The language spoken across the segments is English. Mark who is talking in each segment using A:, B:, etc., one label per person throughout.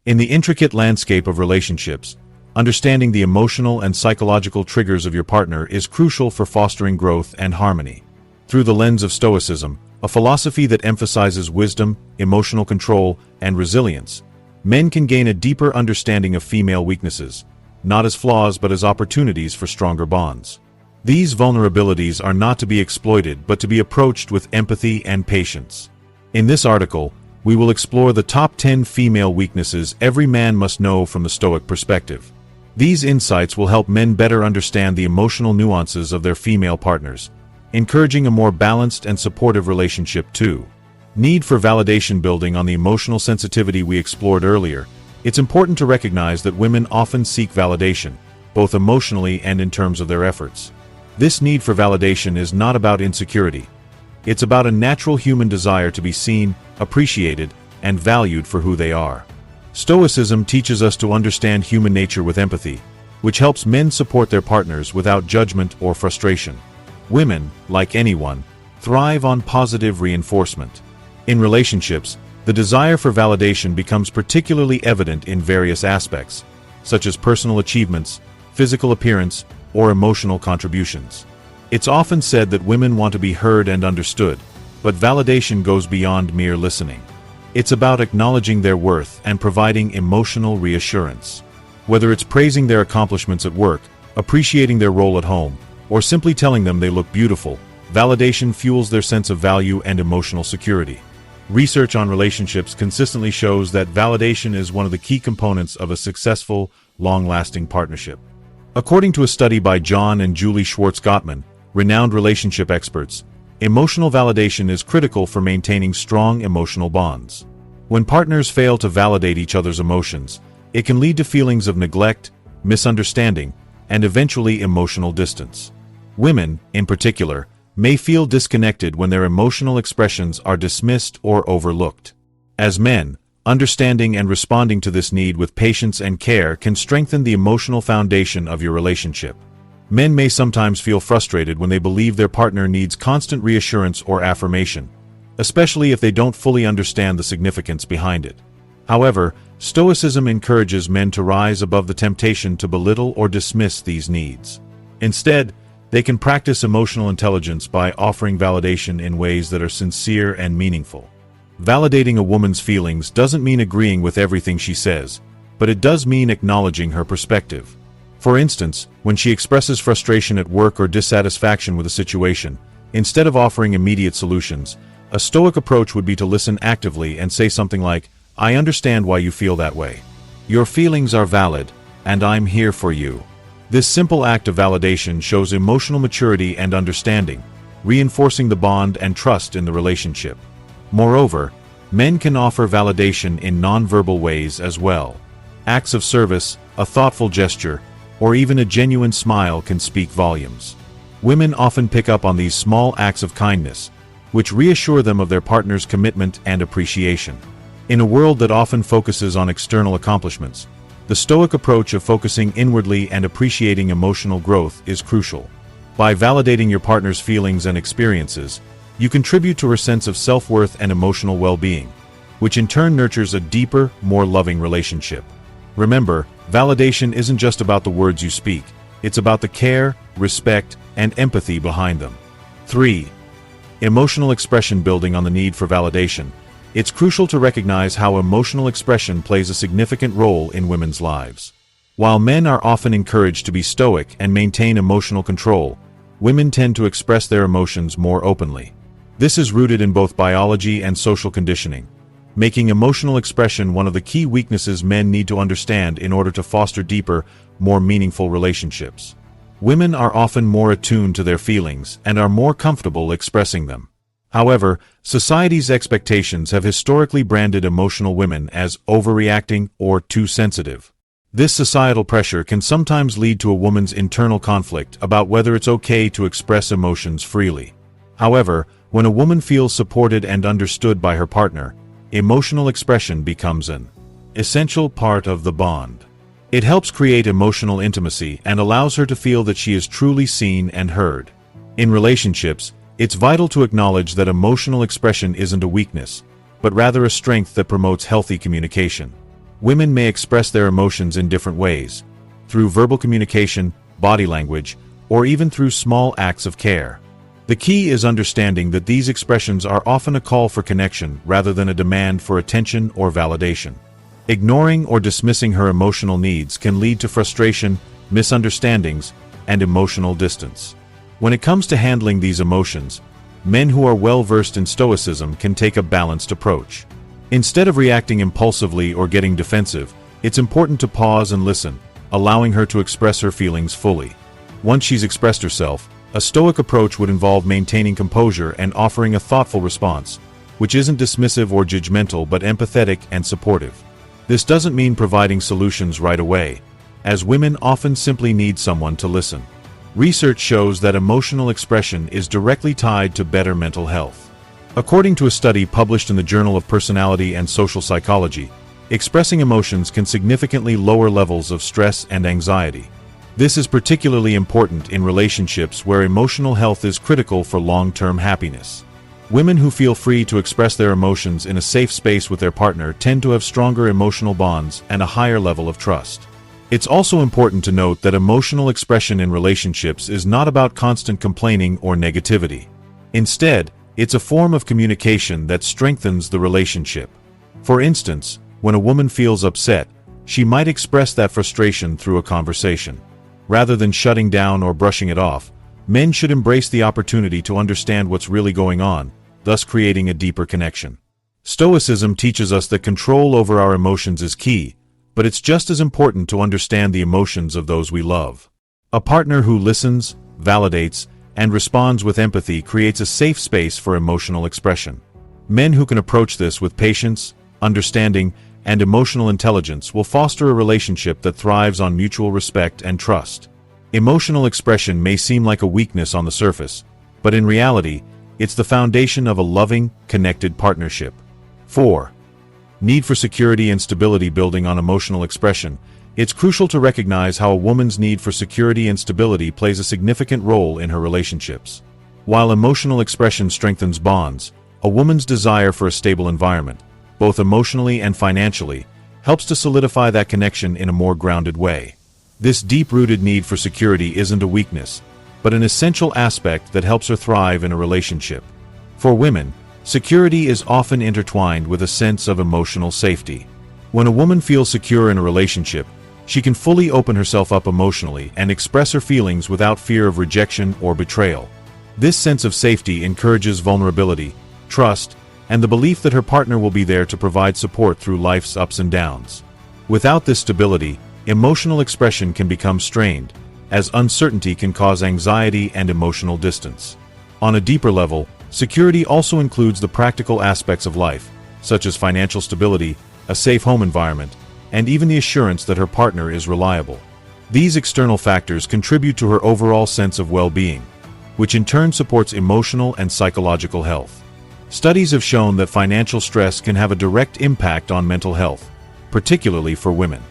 A: In the intricate landscape of relationships, understanding the emotional and psychological triggers of your partner is crucial for fostering growth and harmony. Through the lens of Stoicism, a philosophy that emphasizes wisdom, emotional control, and resilience, men can gain a deeper understanding of female weaknesses, not as flaws but as opportunities for stronger bonds. These vulnerabilities are not to be exploited but to be approached with empathy and patience. In this article, we will explore the top 10 female weaknesses every man must know from the Stoic perspective. These insights will help men better understand the emotional nuances of their female partners, encouraging a more balanced and supportive relationship too. Need for validation. Building on the emotional sensitivity we explored earlier, it's important to recognize that women often seek validation, both emotionally and in terms of their efforts. This need for validation is not about insecurity. It's about a natural human desire to be seen, appreciated, and valued for who they are. Stoicism teaches us to understand human nature with empathy, which helps men support their partners without judgment or frustration. Women, like anyone, thrive on positive reinforcement. In relationships, the desire for validation becomes particularly evident in various aspects, such as personal achievements, physical appearance, or emotional contributions. It's often said that women want to be heard and understood, but validation goes beyond mere listening. It's about acknowledging their worth and providing emotional reassurance. Whether it's praising their accomplishments at work, appreciating their role at home, or simply telling them they look beautiful, validation fuels their sense of value and emotional security. Research on relationships consistently shows that validation is one of the key components of a successful, long-lasting partnership. According to a study by John and Julie Schwartz-Gottman, renowned relationship experts, emotional validation is critical for maintaining strong emotional bonds. When partners fail to validate each other's emotions, it can lead to feelings of neglect, misunderstanding, and eventually emotional distance. Women, in particular, may feel disconnected when their emotional expressions are dismissed or overlooked. As men, understanding and responding to this need with patience and care can strengthen the emotional foundation of your relationship. Men may sometimes feel frustrated when they believe their partner needs constant reassurance or affirmation, especially if they don't fully understand the significance behind it. However, Stoicism encourages men to rise above the temptation to belittle or dismiss these needs. Instead, they can practice emotional intelligence by offering validation in ways that are sincere and meaningful. Validating a woman's feelings doesn't mean agreeing with everything she says, but it does mean acknowledging her perspective. For instance, when she expresses frustration at work or dissatisfaction with a situation, instead of offering immediate solutions, a Stoic approach would be to listen actively and say something like, "I understand why you feel that way. Your feelings are valid, and I'm here for you." This simple act of validation shows emotional maturity and understanding, reinforcing the bond and trust in the relationship. Moreover, men can offer validation in nonverbal ways as well. Acts of service, a thoughtful gesture, or even a genuine smile can speak volumes. Women often pick up on these small acts of kindness, which reassure them of their partner's commitment and appreciation. In a world that often focuses on external accomplishments, the Stoic approach of focusing inwardly and appreciating emotional growth is crucial. By validating your partner's feelings and experiences, you contribute to her sense of self-worth and emotional well-being, which in turn nurtures a deeper, more loving relationship. Remember, validation isn't just about the words you speak, it's about the care, respect, and empathy behind them. 3. Emotional expression. Building on the need for validation, it's crucial to recognize how emotional expression plays a significant role in women's lives. While men are often encouraged to be stoic and maintain emotional control, women tend to express their emotions more openly. This is rooted in both biology and social conditioning, making emotional expression one of the key weaknesses men need to understand in order to foster deeper, more meaningful relationships. Women are often more attuned to their feelings and are more comfortable expressing them. However, society's expectations have historically branded emotional women as overreacting or too sensitive. This societal pressure can sometimes lead to a woman's internal conflict about whether it's okay to express emotions freely. However, when a woman feels supported and understood by her partner, emotional expression becomes an essential part of the bond. It helps create emotional intimacy and allows her to feel that she is truly seen and heard. In relationships, it's vital to acknowledge that emotional expression isn't a weakness, but rather a strength that promotes healthy communication. Women may express their emotions in different ways, through verbal communication, body language, or even through small acts of care. The key is understanding that these expressions are often a call for connection rather than a demand for attention or validation. Ignoring or dismissing her emotional needs can lead to frustration, misunderstandings, and emotional distance. When it comes to handling these emotions, men who are well-versed in Stoicism can take a balanced approach. Instead of reacting impulsively or getting defensive, it's important to pause and listen, allowing her to express her feelings fully. Once she's expressed herself, a Stoic approach would involve maintaining composure and offering a thoughtful response, which isn't dismissive or judgmental but empathetic and supportive. This doesn't mean providing solutions right away, as women often simply need someone to listen. Research shows that emotional expression is directly tied to better mental health. According to a study published in the Journal of Personality and Social Psychology, expressing emotions can significantly lower levels of stress and anxiety. This is particularly important in relationships where emotional health is critical for long-term happiness. Women who feel free to express their emotions in a safe space with their partner tend to have stronger emotional bonds and a higher level of trust. It's also important to note that emotional expression in relationships is not about constant complaining or negativity. Instead, it's a form of communication that strengthens the relationship. For instance, when a woman feels upset, she might express that frustration through a conversation. Rather than shutting down or brushing it off, men should embrace the opportunity to understand what's really going on, thus creating a deeper connection. Stoicism teaches us that control over our emotions is key, but it's just as important to understand the emotions of those we love. A partner who listens, validates, and responds with empathy creates a safe space for emotional expression. Men who can approach this with patience, understanding, and emotional intelligence will foster a relationship that thrives on mutual respect and trust. Emotional expression may seem like a weakness on the surface, but in reality, it's the foundation of a loving, connected partnership. 4. Need for security and stability. Building on emotional expression, it's crucial to recognize how a woman's need for security and stability plays a significant role in her relationships. While emotional expression strengthens bonds, a woman's desire for a stable environment, both emotionally and financially, helps to solidify that connection in a more grounded way. This deep-rooted need for security isn't a weakness, but an essential aspect that helps her thrive in a relationship. For women, security is often intertwined with a sense of emotional safety. When a woman feels secure in a relationship, she can fully open herself up emotionally and express her feelings without fear of rejection or betrayal. This sense of safety encourages vulnerability, trust, and the belief that her partner will be there to provide support through life's ups and downs. Without this stability, emotional expression can become strained, as uncertainty can cause anxiety and emotional distance. On a deeper level, security also includes the practical aspects of life, such as financial stability, a safe home environment, and even the assurance that her partner is reliable. These external factors contribute to her overall sense of well-being, which in turn supports emotional and psychological health. Studies have shown that financial stress can have a direct impact on mental health, particularly for women.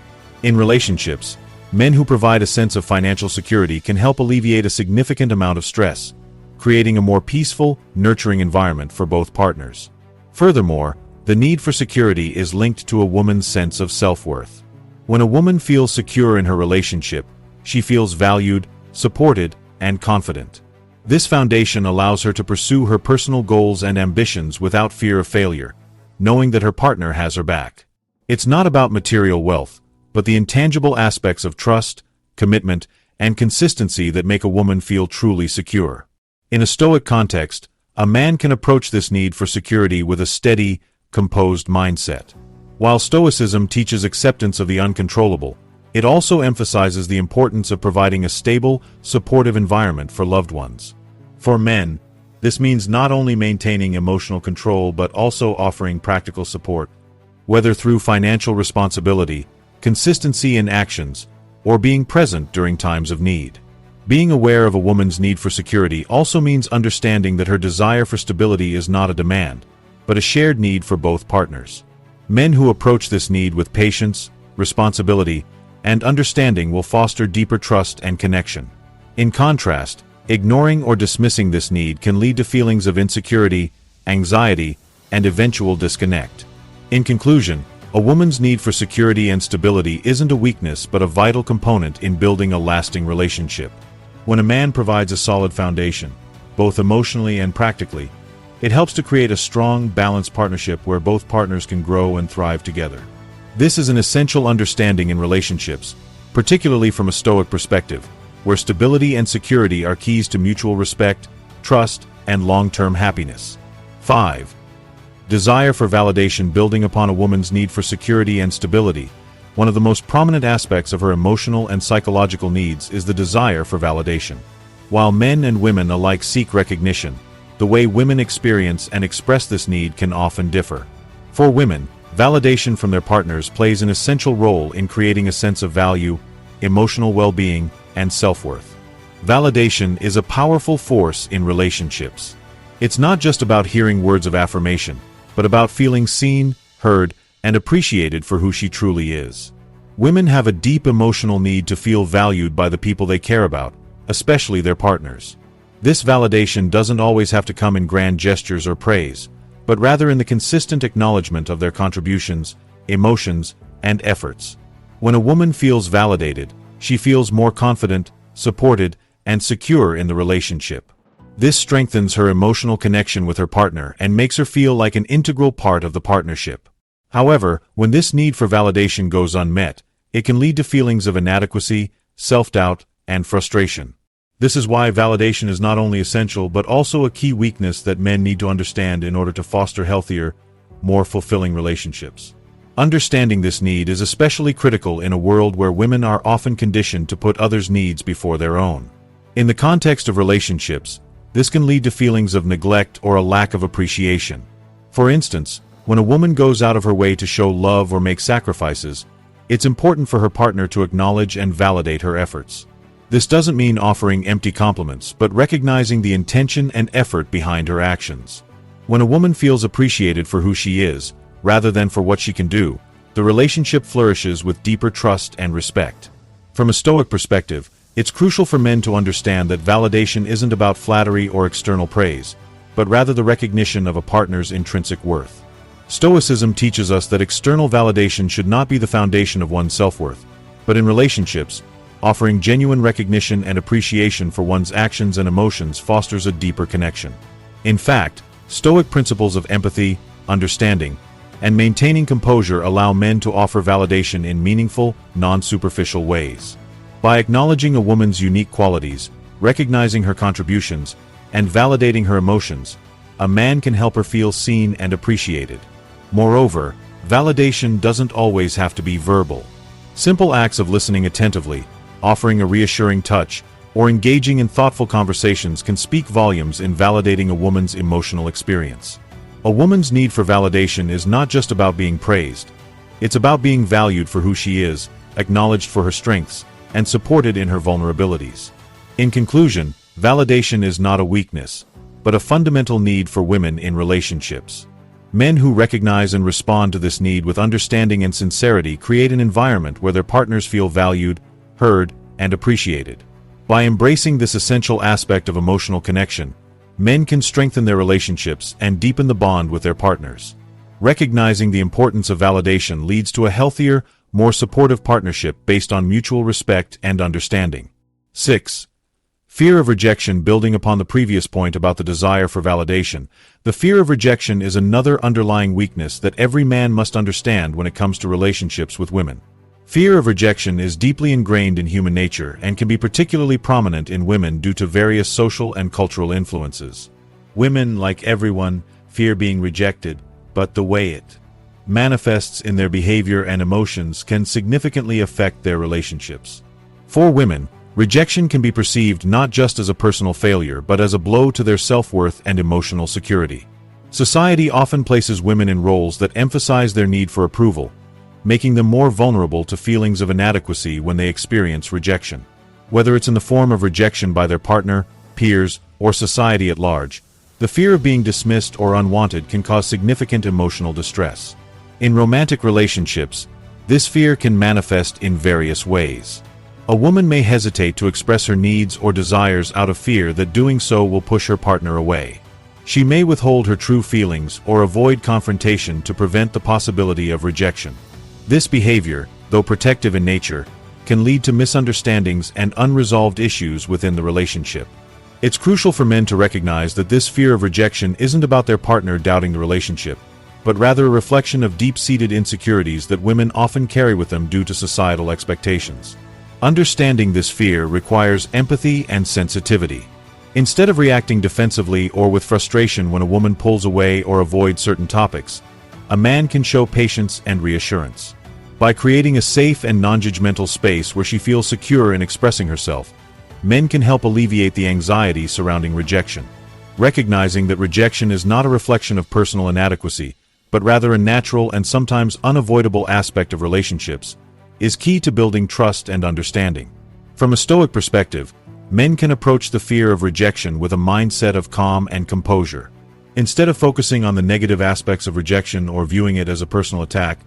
A: In relationships, men who provide a sense of financial security can help alleviate a significant amount of stress, creating a more peaceful, nurturing environment for both partners. Furthermore, the need for security is linked to a woman's sense of self-worth. When a woman feels secure in her relationship, she feels valued, supported, and confident. This foundation allows her to pursue her personal goals and ambitions without fear of failure, knowing that her partner has her back. It's not about material wealth, but the intangible aspects of trust, commitment, and consistency that make a woman feel truly secure. In a Stoic context, a man can approach this need for security with a steady, composed mindset. While Stoicism teaches acceptance of the uncontrollable, it also emphasizes the importance of providing a stable, supportive environment for loved ones. For men, this means not only maintaining emotional control but also offering practical support, whether through financial responsibility, consistency in actions, or being present during times of need. Being aware of a woman's need for security also means understanding that her desire for stability is not a demand, but a shared need for both partners. Men who approach this need with patience, responsibility, and understanding will foster deeper trust and connection. In contrast, ignoring or dismissing this need can lead to feelings of insecurity, anxiety, and eventual disconnect. In conclusion, A woman's need for security and stability isn't a weakness but a vital component in building a lasting relationship. When a man provides a solid foundation, both emotionally and practically, it helps to create a strong, balanced partnership where both partners can grow and thrive together. This is an essential understanding in relationships, particularly from a Stoic perspective, where stability and security are keys to mutual respect, trust, and long-term happiness. 5. Desire for validation. Building upon a woman's need for security and stability, one of the most prominent aspects of her emotional and psychological needs is the desire for validation. While men and women alike seek recognition, the way women experience and express this need can often differ. For women, validation from their partners plays an essential role in creating a sense of value, emotional well-being, and self-worth. Validation is a powerful force in relationships. It's not just about hearing words of affirmation, but about feeling seen, heard, and appreciated for who she truly is. Women have a deep emotional need to feel valued by the people they care about, especially their partners. This validation doesn't always have to come in grand gestures or praise, but rather in the consistent acknowledgement of their contributions, emotions, and efforts. When a woman feels validated, she feels more confident, supported, and secure in the relationship. This strengthens her emotional connection with her partner and makes her feel like an integral part of the partnership. However, when this need for validation goes unmet, it can lead to feelings of inadequacy, self-doubt, and frustration. This is why validation is not only essential but also a key weakness that men need to understand in order to foster healthier, more fulfilling relationships. Understanding this need is especially critical in a world where women are often conditioned to put others' needs before their own. In the context of relationships, this can lead to feelings of neglect or a lack of appreciation. For instance, when a woman goes out of her way to show love or make sacrifices, it's important for her partner to acknowledge and validate her efforts. This doesn't mean offering empty compliments, but recognizing the intention and effort behind her actions. When a woman feels appreciated for who she is, rather than for what she can do, the relationship flourishes with deeper trust and respect. From a Stoic perspective, it's crucial for men to understand that validation isn't about flattery or external praise, but rather the recognition of a partner's intrinsic worth. Stoicism teaches us that external validation should not be the foundation of one's self-worth, but in relationships, offering genuine recognition and appreciation for one's actions and emotions fosters a deeper connection. In fact, Stoic principles of empathy, understanding, and maintaining composure allow men to offer validation in meaningful, non-superficial ways. By acknowledging a woman's unique qualities, recognizing her contributions, and validating her emotions, a man can help her feel seen and appreciated. Moreover, validation doesn't always have to be verbal. Simple acts of listening attentively, offering a reassuring touch, or engaging in thoughtful conversations can speak volumes in validating a woman's emotional experience. A woman's need for validation is not just about being praised. It's about being valued for who she is, acknowledged for her strengths, and supported in her vulnerabilities. In conclusion, validation is not a weakness, but a fundamental need for women in relationships. Men who recognize and respond to this need with understanding and sincerity create an environment where their partners feel valued, heard, and appreciated. By embracing this essential aspect of emotional connection, men can strengthen their relationships and deepen the bond with their partners. Recognizing the importance of validation leads to a healthier, more supportive partnership based on mutual respect and understanding. 6. Fear of rejection. Building upon the previous point about the desire for validation, the fear of rejection is another underlying weakness that every man must understand when it comes to relationships with women. Fear of rejection is deeply ingrained in human nature and can be particularly prominent in women due to various social and cultural influences. Women, like everyone, fear being rejected, but the way it manifests in their behavior and emotions can significantly affect their relationships. For women, rejection can be perceived not just as a personal failure but as a blow to their self-worth and emotional security. Society often places women in roles that emphasize their need for approval, making them more vulnerable to feelings of inadequacy when they experience rejection. Whether it's in the form of rejection by their partner, peers, or society at large, the fear of being dismissed or unwanted can cause significant emotional distress. In romantic relationships, this fear can manifest in various ways. A woman may hesitate to express her needs or desires out of fear that doing so will push her partner away. She may withhold her true feelings or avoid confrontation to prevent the possibility of rejection. This behavior, though protective in nature, can lead to misunderstandings and unresolved issues within the relationship. It's crucial for men to recognize that this fear of rejection isn't about their partner doubting the relationship, but rather a reflection of deep-seated insecurities that women often carry with them due to societal expectations. Understanding this fear requires empathy and sensitivity. Instead of reacting defensively or with frustration when a woman pulls away or avoids certain topics, a man can show patience and reassurance. By creating a safe and non-judgmental space where she feels secure in expressing herself, men can help alleviate the anxiety surrounding rejection. Recognizing that rejection is not a reflection of personal inadequacy, but rather a natural and sometimes unavoidable aspect of relationships, is key to building trust and understanding. From a Stoic perspective, men can approach the fear of rejection with a mindset of calm and composure. Instead of focusing on the negative aspects of rejection or viewing it as a personal attack,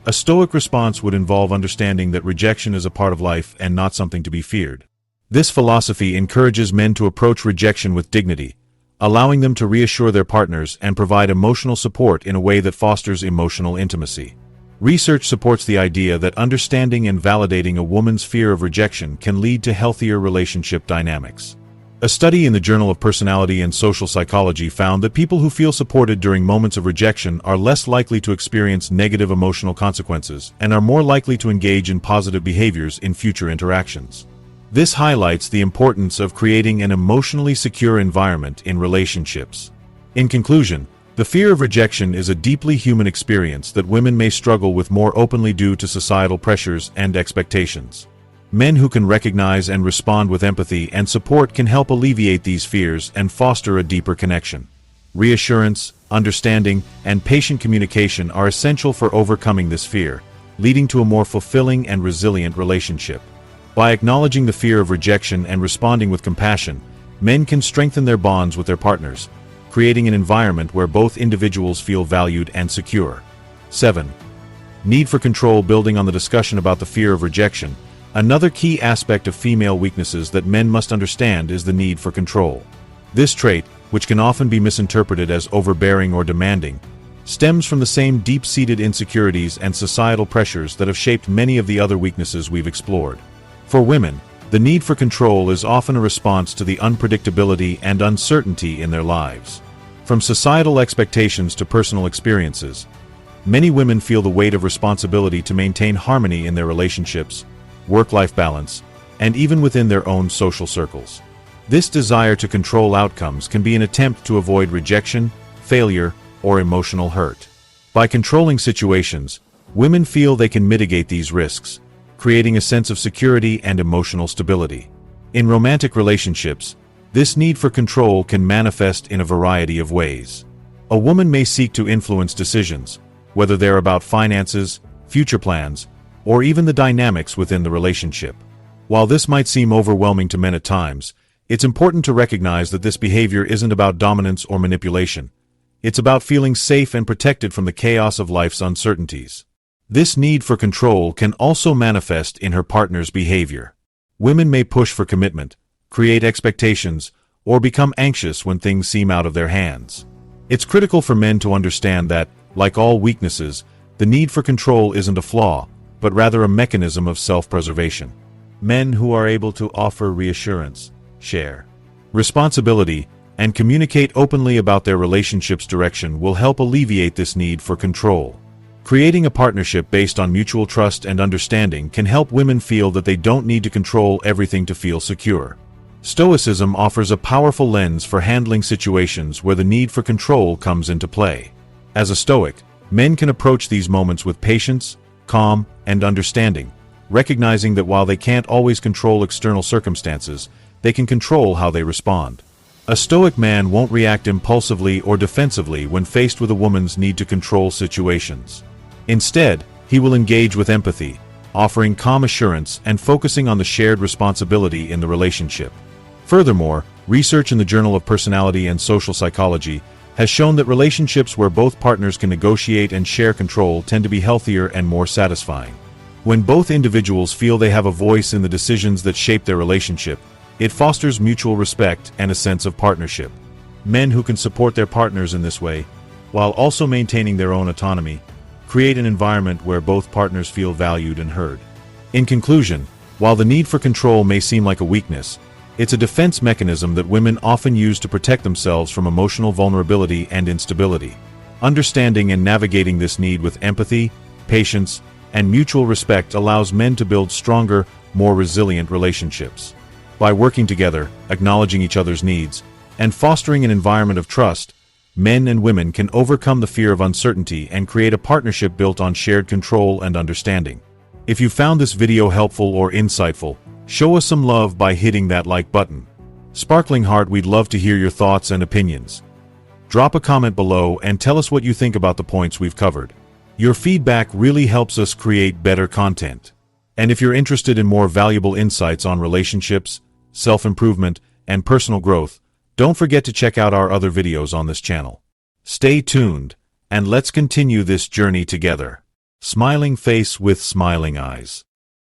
A: a Stoic response would involve understanding that rejection is a part of life and not something to be feared. This philosophy encourages men to approach rejection with dignity, allowing them to reassure their partners and provide emotional support in a way that fosters emotional intimacy. Research supports the idea that understanding and validating a woman's fear of rejection can lead to healthier relationship dynamics. A study in the Journal of Personality and Social Psychology found that people who feel supported during moments of rejection are less likely to experience negative emotional consequences and are more likely to engage in positive behaviors in future interactions. This highlights the importance of creating an emotionally secure environment in relationships. In conclusion, the fear of rejection is a deeply human experience that women may struggle with more openly due to societal pressures and expectations. Men who can recognize and respond with empathy and support can help alleviate these fears and foster a deeper connection. Reassurance, understanding, and patient communication are essential for overcoming this fear, leading to a more fulfilling and resilient relationship. By acknowledging the fear of rejection and responding with compassion, men can strengthen their bonds with their partners, creating an environment where both individuals feel valued and secure. 7. Need for control. Building on the discussion about the fear of rejection, another key aspect of female weaknesses that men must understand is the need for control. This trait, which can often be misinterpreted as overbearing or demanding, stems from the same deep-seated insecurities and societal pressures that have shaped many of the other weaknesses we've explored. For women, the need for control is often a response to the unpredictability and uncertainty in their lives. From societal expectations to personal experiences, many women feel the weight of responsibility to maintain harmony in their relationships, work-life balance, and even within their own social circles. This desire to control outcomes can be an attempt to avoid rejection, failure, or emotional hurt. By controlling situations, women feel they can mitigate these risks, creating a sense of security and emotional stability. In romantic relationships, this need for control can manifest in a variety of ways. A woman may seek to influence decisions, whether they're about finances, future plans, or even the dynamics within the relationship. While this might seem overwhelming to men at times, it's important to recognize that this behavior isn't about dominance or manipulation. It's about feeling safe and protected from the chaos of life's uncertainties. This need for control can also manifest in her partner's behavior. Women may push for commitment, create expectations, or become anxious when things seem out of their hands. It's critical for men to understand that, like all weaknesses, the need for control isn't a flaw, but rather a mechanism of self-preservation. Men who are able to offer reassurance, share responsibility, and communicate openly about their relationship's direction will help alleviate this need for control. Creating a partnership based on mutual trust and understanding can help women feel that they don't need to control everything to feel secure. Stoicism offers a powerful lens for handling situations where the need for control comes into play. As a Stoic, men can approach these moments with patience, calm, and understanding, recognizing that while they can't always control external circumstances, they can control how they respond. A Stoic man won't react impulsively or defensively when faced with a woman's need to control situations. Instead, he will engage with empathy, offering calm assurance and focusing on the shared responsibility in the relationship. Furthermore, research in the Journal of Personality and Social Psychology has shown that relationships where both partners can negotiate and share control tend to be healthier and more satisfying. When both individuals feel they have a voice in the decisions that shape their relationship, it fosters mutual respect and a sense of partnership. Men who can support their partners in this way, while also maintaining their own autonomy, create an environment where both partners feel valued and heard. In conclusion, while the need for control may seem like a weakness, it's a defense mechanism that women often use to protect themselves from emotional vulnerability and instability. Understanding and navigating this need with empathy, patience, and mutual respect allows men to build stronger, more resilient relationships. By working together, acknowledging each other's needs, and fostering an environment of trust, men and women can overcome the fear of uncertainty and create a partnership built on shared control and understanding. If you found this video helpful or insightful, show us some love by hitting that like button. Sparkling Heart, we'd love to hear your thoughts and opinions. Drop a comment below and tell us what you think about the points we've covered. Your feedback really helps us create better content. And if you're interested in more valuable insights on relationships, self-improvement, and personal growth, don't forget to check out our other videos on this channel. Stay tuned, and let's continue this journey together. Smiling face with smiling eyes.